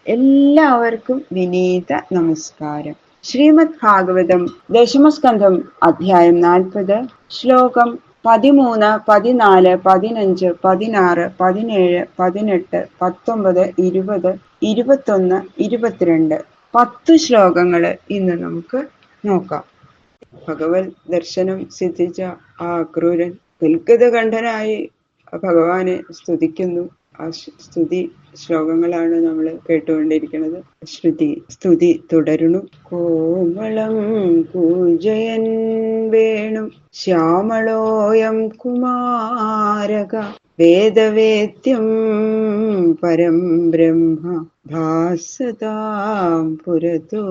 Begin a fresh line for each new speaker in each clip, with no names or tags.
എല്ലാവർക്കും വിനീത നമസ്കാരം. ശ്രീമദ് ഭാഗവതം ദശമസ്കന്ധം അധ്യായം 40 ശ്ലോകം 13, 14, 15, 16, 17, 18, 19, 20, 21, 22 10 ശ്ലോകങ്ങള് ഇന്ന് നമുക്ക് നോക്കാം. ഭഗവത് ദർശനം സിദ്ധിച്ച ആ ക്രൂരൻ ഗൽഗദകണ്ഠനായി ഭഗവാനെ സ്തുതിക്കുന്നു. ആ സ്തുതി ശ്ലോകങ്ങളാണ് നമ്മൾ കേട്ടുകൊണ്ടിരിക്കുന്നത്. സ്തുതി തുടരുന്നു. കോമളം പൂജയൻ വേണു ശ്യാമളോയം കുമാരക വേദവേദ്യം പരം ബ്രഹ്മ ഭാസതാം പുരതോ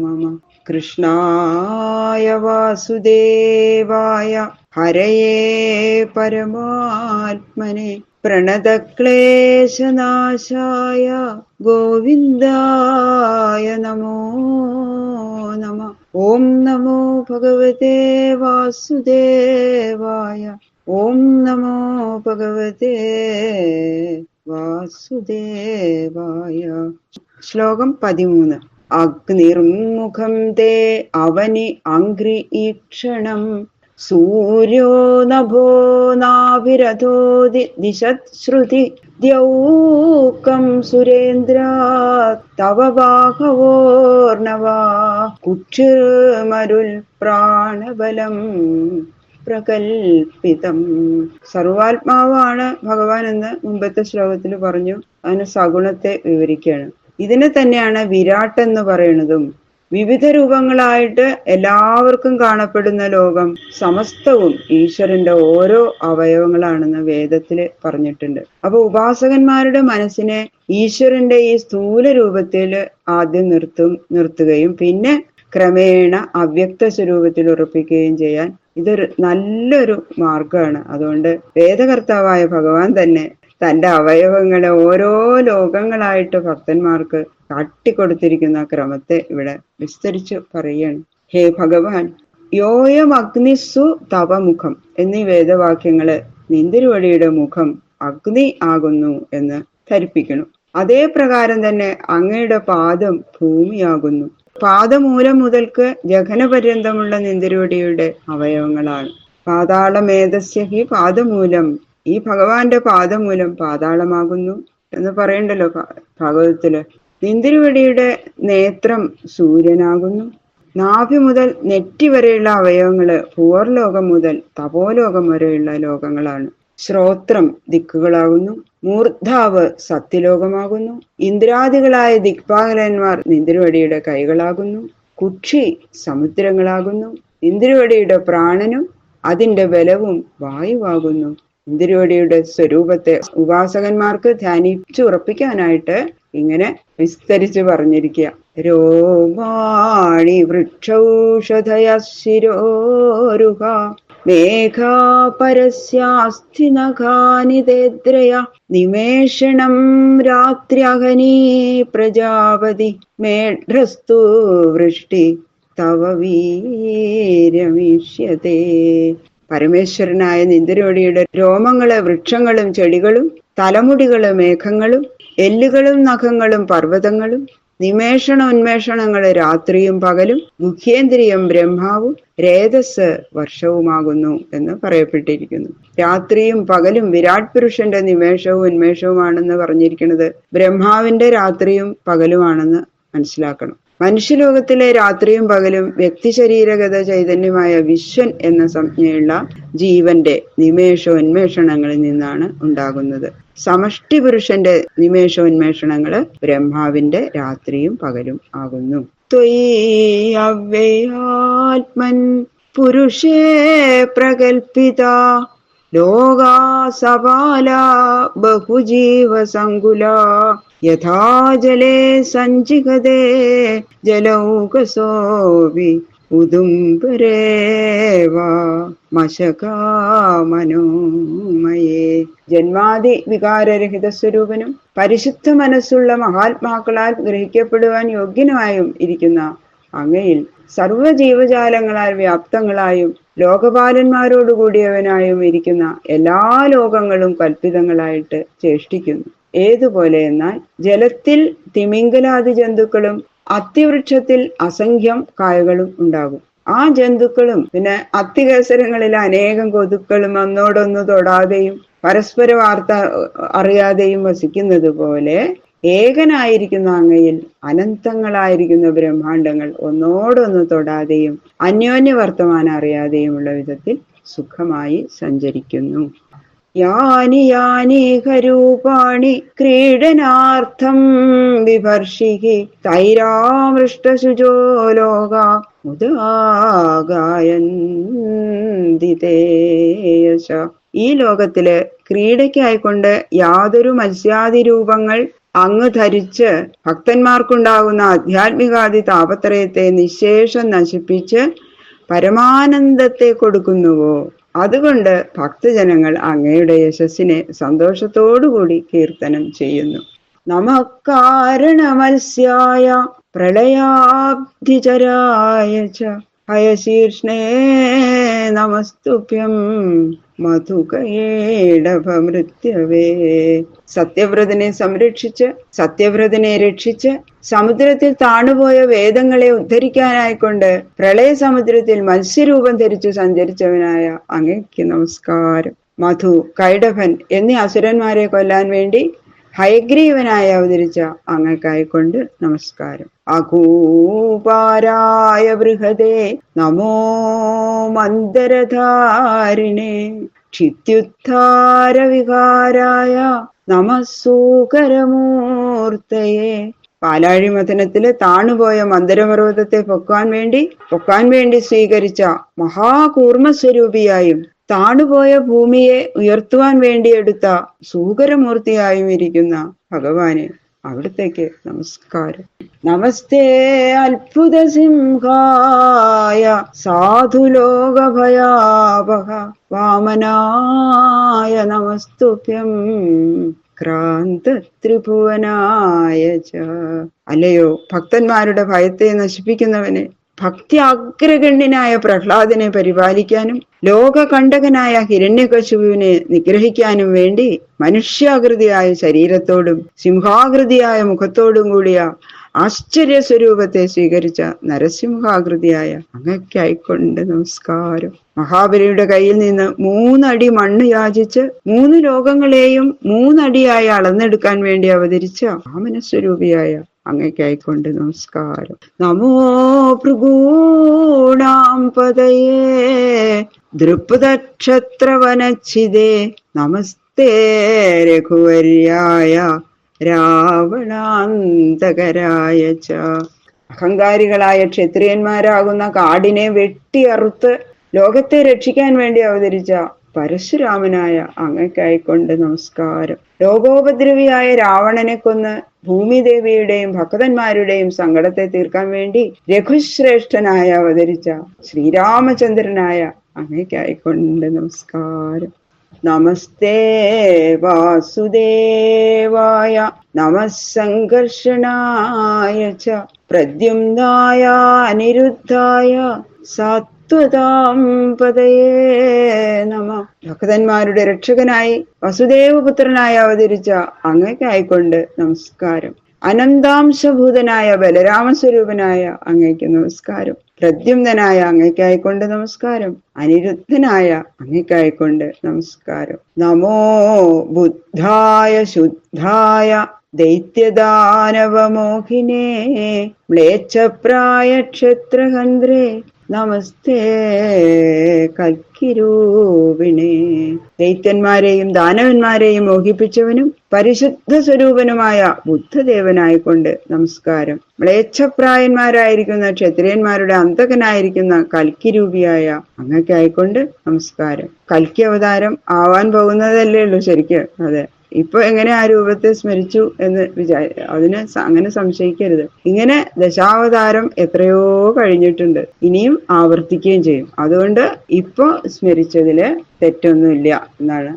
മമ. കൃഷ്ണായ വാസുദേവായ ഹരയേ പരമാത്മനെ പ്രണതക്ലേശനാശായ ഗോവിന്ദായ നമോ നമ. ഓം നമോ ഭഗവതേ വാസുദേവായ. ഓം നമോ ഭഗവതേ വാസുദേവായ. ശ്ലോകം 13. അഗ്നിർമുഖം തേ അവനി അംഗ്രി ഈക്ഷണം സൂര്യോ നഭോ നാഭിരഥോ ദിശശ്രുതി ദ്യൗകം സുരേന്ദ്രാ തവ ബാഹവോർണവാ കുക്ഷിർമരുൽ പ്രാണബലം പ്രകൽപിതം. സർവാത്മാവാണ് ഭഗവാൻ എന്ന് മുമ്പത്തെ ശ്ലോകത്തിൽ പറഞ്ഞു. അതിന് സഗുണത്തെ വിവരിക്കുകയാണ്. ഇതിനെ തന്നെയാണ് വിരാട്ട് എന്ന് പറയുന്നതും. വിവിധ രൂപങ്ങളായിട്ട് എല്ലാവർക്കും കാണപ്പെടുന്ന ലോകം സമസ്തവും ഈശ്വരന്റെ ഓരോ അവയവങ്ങളാണെന്ന് വേദത്തില് പറഞ്ഞിട്ടുണ്ട്. അപ്പൊ ഉപാസകന്മാരുടെ മനസ്സിനെ ഈശ്വരന്റെ ഈ സ്ഥൂല രൂപത്തിൽ ആദ്യം നിർത്തുകയും പിന്നെ ക്രമേണ അവ്യക്ത സ്വരൂപത്തിൽ ഉറപ്പിക്കുകയും ചെയ്യാൻ ഇതൊരു നല്ലൊരു മാർഗമാണ്. അതുകൊണ്ട് വേദകർത്താവായ ഭഗവാൻ തന്നെ തന്റെ അവയവങ്ങളെ ഓരോ ലോകങ്ങളായിട്ട് ഭക്തന്മാർക്ക് കാട്ടിക്കൊടുത്തിരിക്കുന്ന ക്രമത്തെ ഇവിടെ വിസ്തരിച്ചു പറയുകയാണ്. ഹേ ഭഗവാൻ, യോയം അഗ്നിസ്സു തവ മുഖം എന്നീ വേദവാക്യങ്ങള് നിന്തിരുവടിയുടെ മുഖം അഗ്നി ആകുന്നു എന്ന് ധരിപ്പിക്കണം. അതേ പ്രകാരം തന്നെ അങ്ങയുടെ പാദം ഭൂമിയാകുന്നു. പാദമൂലം മുതൽക്ക് ജഘനപര്യന്തമുള്ള നിന്തിരുവടിയുടെ അവയവങ്ങളാണ്. പാതാളമേധസ്യ ഹി പാദമൂലം. ഈ ഭഗവാന്റെ പാദമൂലം പാതാളമാകുന്നു എന്ന് പറയണ്ടല്ലോ ഭാഗവതത്തില്. നിന്തിരുവടിയുടെ നേത്രം സൂര്യനാകുന്നു. നാഭി മുതൽ നെറ്റി വരെയുള്ള അവയവങ്ങള് ഭൂവർലോകം മുതൽ തപോലോകം വരെയുള്ള ലോകങ്ങളാണ്. ശ്രോത്രം ദിക്കുകളാകുന്നു. മൂർധാവ് സത്യലോകമാകുന്നു. ഇന്ദ്രാദികളായ ദിക്പാലന്മാർ നിന്തിരുവടിയുടെ കൈകളാകുന്നു. കുക്ഷി സമുദ്രങ്ങളാകുന്നു. നിന്തിരുവടിയുടെ പ്രാണനും അതിന്റെ ബലവും വായുവാകുന്നു. നിന്തിരുവടിയുടെ സ്വരൂപത്തെ ഉപാസകന്മാർക്ക് ധ്യാനിച്ചുറപ്പിക്കാനായിട്ട് ഇങ്ങനെ വിസ്തരിച്ച് പറഞ്ഞിരിക്കുക. രോമാണി വൃക്ഷൗഷധയ ശിരോരുഹ മേഘാ പരസ്യാസ്തി നഖാനി തേദ്രയ നിമേഷണം രാത്ര്യഹനീ പ്രജാപതി മേഢ്രസ്തു വൃഷ്ടി തവ വീരമിഷ്യതേ. പരമേശ്വരനായ നിന്തിരുവടിയുടെ രോമങ്ങള് വൃക്ഷങ്ങളും ചെടികളും, തലമുടികള് മേഘങ്ങളും, എല്ലുകളും നഖങ്ങളും പർവ്വതങ്ങളും, നിമേഷണ ഉന്മേഷണങ്ങള് രാത്രിയും പകലും, മുഖ്യേന്ദ്രിയം ബ്രഹ്മാവും, രേതസ് വർഷവുമാകുന്നു എന്ന് പറയപ്പെട്ടിരിക്കുന്നു. രാത്രിയും പകലും വിരാട് പുരുഷന്റെ നിമേഷവും ഉന്മേഷവുമാണെന്ന് പറഞ്ഞിരിക്കുന്നത് ബ്രഹ്മാവിന്റെ രാത്രിയും പകലുമാണെന്ന് മനസ്സിലാക്കണം. മനുഷ്യലോകത്തിലെ രാത്രിയും പകലും വ്യക്തി ശരീരഗത ചൈതന്യമായ വിശ്വൻ എന്ന സംജ്ഞയുള്ള ജീവന്റെ നിമേഷോന്മേഷണങ്ങളിൽ നിന്നാണ് ഉണ്ടാകുന്നത്. സമഷ്ടി പുരുഷന്റെ നിമേഷോന്മേഷണങ്ങള് ബ്രഹ്മാവിന്റെ രാത്രിയും പകലും ആകുന്നു. ത്വയി അവ്യയാത്മൻ പുരുഷേ പ്രകൽപിത ലോകാ സപാല ബഹുജീവ സങ്കുല യഥാ ജലേ സഞ്ചികതേ ജലൗകസോപി ഉദുംബരേവ മശകാമനോമയേ. ജന്മാദി വികാരരഹിത സ്വരൂപനും പരിശുദ്ധ മനസ്സുള്ള മഹാത്മാക്കളാൽ ഗ്രഹിക്കപ്പെടുവാൻ യോഗ്യനുമായും ഇരിക്കുന്ന അങ്ങയിൽ സർവജീവജാലങ്ങളാൽ വ്യാപ്തങ്ങളായും ലോകപാലന്മാരോടുകൂടിയവനായും ഇരിക്കുന്ന എല്ലാ ലോകങ്ങളും കൽപ്പിതങ്ങളായിട്ട് ചേഷ്ടിക്കുന്നു. ഏതുപോലെ എന്നാൽ ജലത്തിൽ തിമിംഗലാദി ജന്തുക്കളും അത്തിവൃക്ഷത്തിൽ അസംഖ്യം കായകളും ഉണ്ടാകും. ആ ജന്തുക്കളും പിന്നെ അത്തികേസരങ്ങളിൽ അനേകം കൊതുക്കളും ഒന്നോടൊന്ന് തൊടാതെയും പരസ്പര വാർത്ത അറിയാതെയും വസിക്കുന്നത് പോലെ ഏകനായിരിക്കുന്ന അങ്ങയിൽ അനന്തങ്ങളായിരിക്കുന്ന ബ്രഹ്മാണ്ടങ്ങൾ ഒന്നോടൊന്ന് തൊടാതെയും അന്യോന്യ വർത്തമാനം അറിയാതെയുമുള്ള വിധത്തിൽ സുഖമായി സഞ്ചരിക്കുന്നു. യാനി യാനീകരൂപാണി ക്രീഡനാർത്ഥം വിഭർഷിഹി തൈരാമൃഷ്ടശുചോ ലോക മുദാഗായന്തിതേയശ. ഈ ലോകത്തില് ക്രീഡയ്ക്കായിക്കൊണ്ട് യാതൊരു മത്സ്യാദി രൂപങ്ങൾ അങ്ങ് ധരിച്ച് ഭക്തന്മാർക്കുണ്ടാകുന്ന ആധ്യാത്മികാദി താപത്രയത്തെ നിശേഷം നശിപ്പിച്ച് പരമാനന്ദത്തെ കൊടുക്കുന്നുവോ, അതുകൊണ്ട് ഭക്തജനങ്ങൾ അങ്ങയുടെ യശസ്സിനെ സന്തോഷത്തോടുകൂടി കീർത്തനം ചെയ്യുന്നു. നമഃ കാരണമത്സ്യായ പ്രളയാബ്ധിചരായ ച ഹയശീർഷ്ണേ നമസ്തുഭ്യം മധുകയേടഭമൃത്യവേ. സത്യവ്രതനെ സംരക്ഷിച്ച് സത്യവ്രതനെ രക്ഷിച്ച് സമുദ്രത്തിൽ താണുപോയ വേദങ്ങളെ ഉദ്ധരിക്കാനായിക്കൊണ്ട് പ്രളയ സമുദ്രത്തിൽ മത്സ്യരൂപം ധരിച്ചു സഞ്ചരിച്ചവനായ അങ്ങയ്ക്ക് നമസ്കാരം. മധു, കൈടഭൻ എന്നീ അസുരന്മാരെ കൊല്ലാൻ വേണ്ടി ഹയഗ്രീവനായി അവതരിച്ച അങ്ങൾക്കായിക്കൊണ്ട് നമസ്കാരം. അകൂപാരായ ബൃഹദേ നമോ മന്ദരധാരിണേ ക്ഷിത്യുദ്ധാര വികാരായ നമസ്സൂകരമൂർത്തയേ. പാലാഴി മഥനത്തില് താണുപോയ മന്ദരപർവ്വതത്തെ പൊക്കാൻ വേണ്ടി സ്വീകരിച്ച മഹാകൂർമ്മസ്വരൂപിയായും താണുപോയ ഭൂമിയെ ഉയർത്തുവാൻ വേണ്ടി എടുത്ത സൂകരമൂർത്തിയായും ഇരിക്കുന്ന ഭഗവാന് അവിടത്തേക്ക് നമസ്കാരം. നമസ്തേ അത്ഭുത സിംഹായ സാധുലോകഭയാപഹ വാമനായ നമസ്തുഭ്യം ക്രാന്ത ത്രിഭുവനായ ച. അല്ലയോ ഭക്തന്മാരുടെ ഭയത്തെ നശിപ്പിക്കുന്നവനെ, ഭക്തി അഗ്രഗണ്യനായ പ്രഹ്ലാദനെ പരിപാലിക്കാനും ലോകകണ്ടകനായ ഹിരണ്യകശിപുവിനെ നിഗ്രഹിക്കാനും വേണ്ടി മനുഷ്യാകൃതിയായ ശരീരത്തോടും സിംഹാകൃതിയായ മുഖത്തോടും കൂടിയ ആശ്ചര്യ സ്വരൂപത്തെ സ്വീകരിച്ച നരസിംഹാകൃതിയായ അങ്ങയ്ക്കായിക്കൊണ്ട് നമസ്കാരം. മഹാബലിയുടെ കയ്യിൽ നിന്ന് 3 അടി മണ്ണ് യാചിച്ച് 3 ലോകങ്ങളെയും 3 അടിയായി അളന്നെടുക്കാൻ വേണ്ടി അവതരിച്ച വാമനസ്വരൂപിയായ അങ്ങയ്ക്കായിക്കൊണ്ട് നമസ്കാരം. നമോ ഭൃഗൂണാം പതയേ ദ്രുപദക്ഷത്രവനച്ഛിതേ നമസ്തേ രഘുവര്യായ രാവണാന്തകരായ ച. അഹങ്കാരികളായ ക്ഷത്രിയന്മാരാകുന്ന കാടിനെ വെട്ടിയറുത്ത് ലോകത്തെ രക്ഷിക്കാൻ വേണ്ടി അവതരിച്ച പരശുരാമനായ അങ്ങയ്ക്കായിക്കൊണ്ട് നമസ്കാരം. ലോകോപദ്രവിയായ രാവണനെ കൊന്ന് ഭൂമിദേവിയുടെയും ഭക്തന്മാരുടെയും സങ്കടത്തെ തീർക്കാൻ വേണ്ടി രഘുശ്രേഷ്ഠനായ അവതരിച്ച ശ്രീരാമചന്ദ്രനായ അങ്ങയ്ക്കായിക്കൊണ്ട് നമസ്കാരം. നമസ്തേ വാസുദേവായ നമഃ സംഘർഷണായ ച പ്രദ്യുമ്നായ അനിരുദ്ധായ സത്വതാം പതയേ നമ. ഭക്തന്മാരുടെ രക്ഷകനായി വസുദേവപുത്രനായി അവതരിച്ച അങ്ങയ്ക്കായിക്കൊണ്ട് നമസ്കാരം. അനന്താംശഭൂതനായ ബലരാമസ്വരൂപനായ അങ്ങയ്ക്ക് നമസ്കാരം. പ്രദ്യുമ്നായ അങ്ങയ്ക്കായിക്കൊണ്ട് നമസ്കാരം. അനിരുദ്ധനായ അങ്ങയ്ക്കായിക്കൊണ്ട് നമസ്കാരം. നമോ ബുദ്ധായ ശുദ്ധായ ദൈത്യദാനവമോഹിനേ മ്ലേച്ഛപ്രായ ക്ഷത്രഹന്ത്രേ നമസ്തേ കൽക്കിരൂപിണേ. ദൈത്യന്മാരെയും ദാനവന്മാരെയും മോഹിപ്പിച്ചവനും പരിശുദ്ധ സ്വരൂപനുമായ ബുദ്ധദേവനായിക്കൊണ്ട് നമസ്കാരം. മ്ലേച്ഛപ്രായന്മാരായിരിക്കുന്ന ക്ഷത്രിയന്മാരുടെ അന്തകനായിരിക്കുന്ന കൽക്കിരൂപിയായ അങ്ങയ്ക്കായിക്കൊണ്ട് നമസ്കാരം. കൽക്കി അവതാരം ആവാൻ പോകുന്നതല്ലേ ഉള്ളൂ ശരിക്ക്. അതെ, ഇപ്പൊ എങ്ങനെ ആ രൂപത്തെ സ്മരിച്ചു എന്ന് അതിന് അങ്ങനെ സംശയിക്കരുത്. ഇങ്ങനെ ദശാവതാരം എത്രയോ കഴിഞ്ഞിട്ടുണ്ട്, ഇനിയും ആവർത്തിക്കുകയും ചെയ്യും. അതുകൊണ്ട് ഇപ്പൊ സ്മരിച്ചതില് തെറ്റൊന്നുമില്ല എന്നാണ്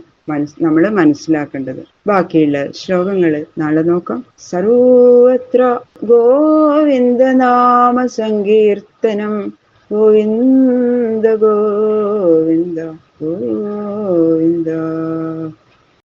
നമ്മൾ മനസ്സിലാക്കേണ്ടത്. ബാക്കിയുള്ള ശ്ലോകങ്ങള് നാളെ നോക്കാം. സർവത്ര ഗോവിന്ദനാമ സങ്കീർത്തനം ഗോവിന്ദ ഗോവിന്ദ ഗോവിന്ദ.